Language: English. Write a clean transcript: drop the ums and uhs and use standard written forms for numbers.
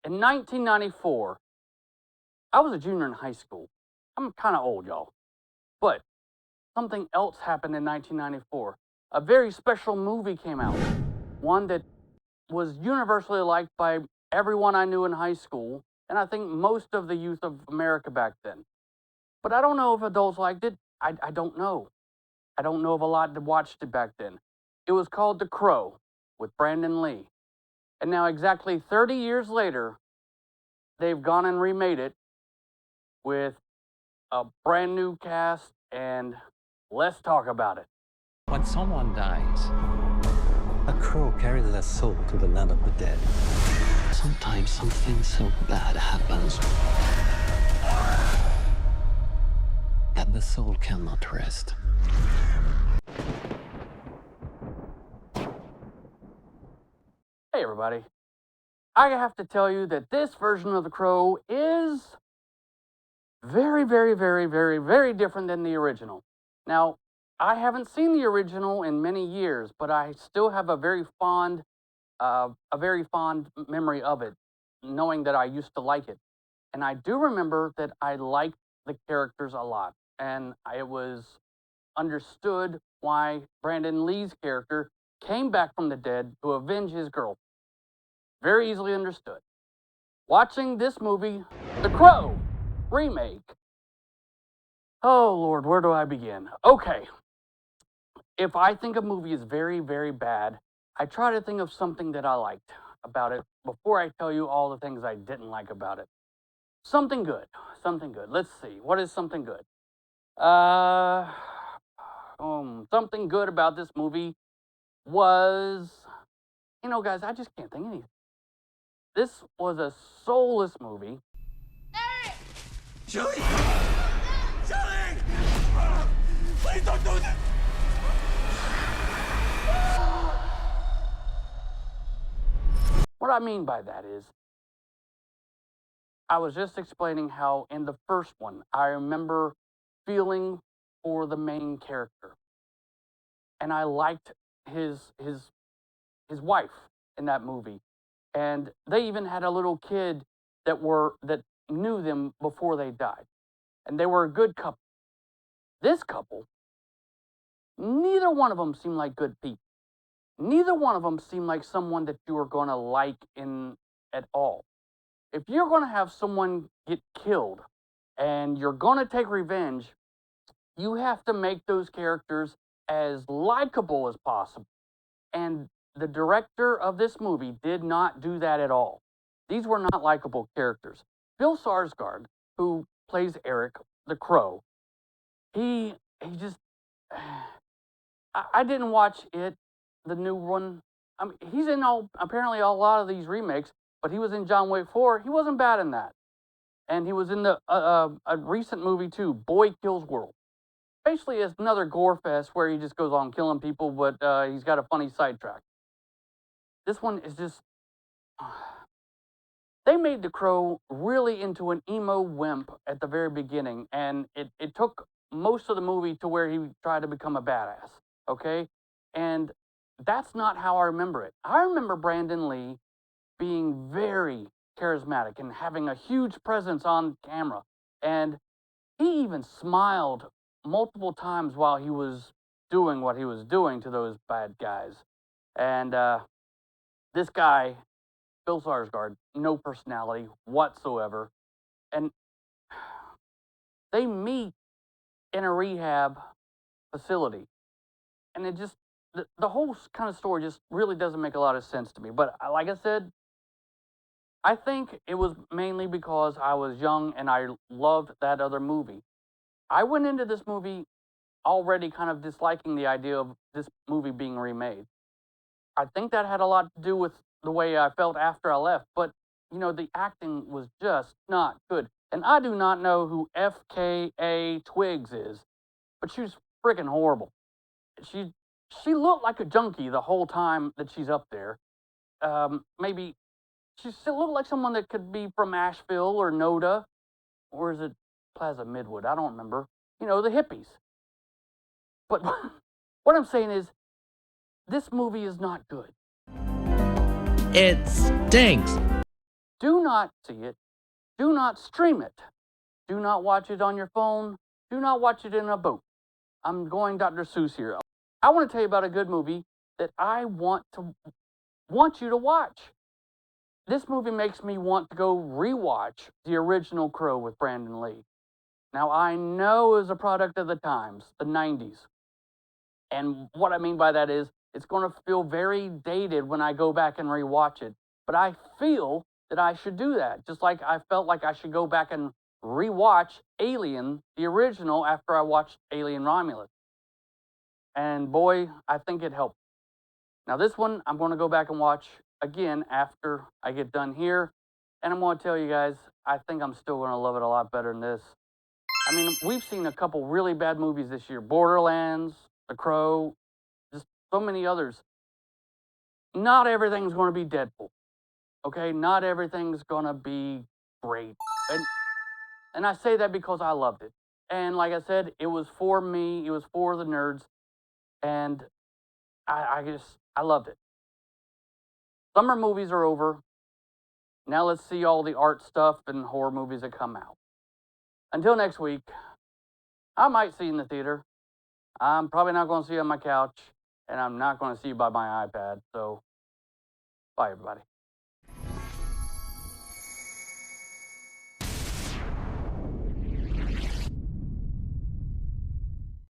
In 1994, I was a junior in high school. I'm kind of old, y'all. But something else happened in 1994. A very special movie came out. One that was universally liked by everyone I knew in high school, and I think most of the youth of America back then. But I don't know if adults liked it. I don't know. I don't know of a lot that watched it back then. It was called The Crow with Brandon Lee. And now, exactly 30 years later, they've gone and remade it with a brand new cast, and let's talk about it. When someone dies, a crow carries their soul to the land of the dead. Sometimes something so bad happens that the soul cannot rest. Hey, everybody. I have to tell you that this version of The Crow is very, very, very, very, very different than the original. Now, I haven't seen the original in many years, but I still have a very fond memory of it, knowing that I used to like it. And I do remember that I liked the characters a lot, and it was understood why Brandon Lee's character came back from the dead to avenge his girl. Very easily understood. Watching this movie, The Crow remake. Oh Lord, where do I begin? Okay. If I think a movie is very, very bad, I try to think of something that I liked about it before I tell you all the things I didn't like about it. Something good. Something good. Let's see. What is something good? Something good about this movie was, guys, I just can't think of anything. This was a soulless movie. Julie! Julie! Please don't do this! What I mean by that is, I was just explaining how in the first one, I remember feeling for the main character. And I liked his wife in that movie. And they even had a little kid that knew them before they died. And they were a good couple. This couple, neither one of them seemed like good people. Neither one of them seemed like someone that you were going to like at all. If you're going to have someone get killed and you're going to take revenge, you have to make those characters as likable as possible. And the director of this movie did not do that at all. These were not likable characters. Bill Skarsgård, who plays Eric the Crow, he just... I didn't watch it, the new one. I mean, he's in apparently a lot of these remakes, but he was in John Wick 4. He wasn't bad in that. And he was in a recent movie too, Boy Kills World. Basically, it's another gore fest where he just goes on killing people, but he's got a funny sidetrack. This one is just... They made the Crow really into an emo wimp at the very beginning, and it took most of the movie to where he tried to become a badass, okay? And that's not how I remember it. I remember Brandon Lee being very charismatic and having a huge presence on camera. And he even smiled multiple times while he was doing what he was doing to those bad guys. And this guy, Bill Skarsgård, no personality whatsoever. And they meet in a rehab facility. And it just, the whole kind of story just really doesn't make a lot of sense to me. But like I said, I think it was mainly because I was young and I loved that other movie. I went into this movie already kind of disliking the idea of this movie being remade. I think that had a lot to do with the way I felt after I left, but, the acting was just not good. And I do not know who FKA Twigs is, but she was freaking horrible. She looked like a junkie the whole time that she's up there. Maybe she still looked like someone that could be from Asheville or Noda, or is it Plaza Midwood? I don't remember. The hippies. But what I'm saying is, this movie is not good. It stinks. Do not see it. Do not stream it. Do not watch it on your phone. Do not watch it in a boat. I'm going Dr. Seuss here. I want to tell you about a good movie that I want you to watch. This movie makes me want to go rewatch the original Crow with Brandon Lee. Now, I know it was a product of the times, the 90s. And what I mean by that is it's going to feel very dated when I go back and rewatch it. But I feel that I should do that, just like I felt like I should go back and rewatch Alien, the original, after I watched Alien Romulus. And boy, I think it helped. Now, this one I'm going to go back and watch again after I get done here. And I'm going to tell you guys, I think I'm still going to love it a lot better than this. I mean, we've seen a couple really bad movies this year: Borderlands, The Crow, just so many others. Not everything's going to be Deadpool. Okay? Not everything's going to be great. And I say that because I loved it. And like I said, it was for me, it was for the nerds. And I loved it. Summer movies are over. Now let's see all the art stuff and horror movies that come out. Until next week, I might see you in the theater. I'm probably not going to see you on my couch, and I'm not going to see you by my iPad. So, bye, everybody.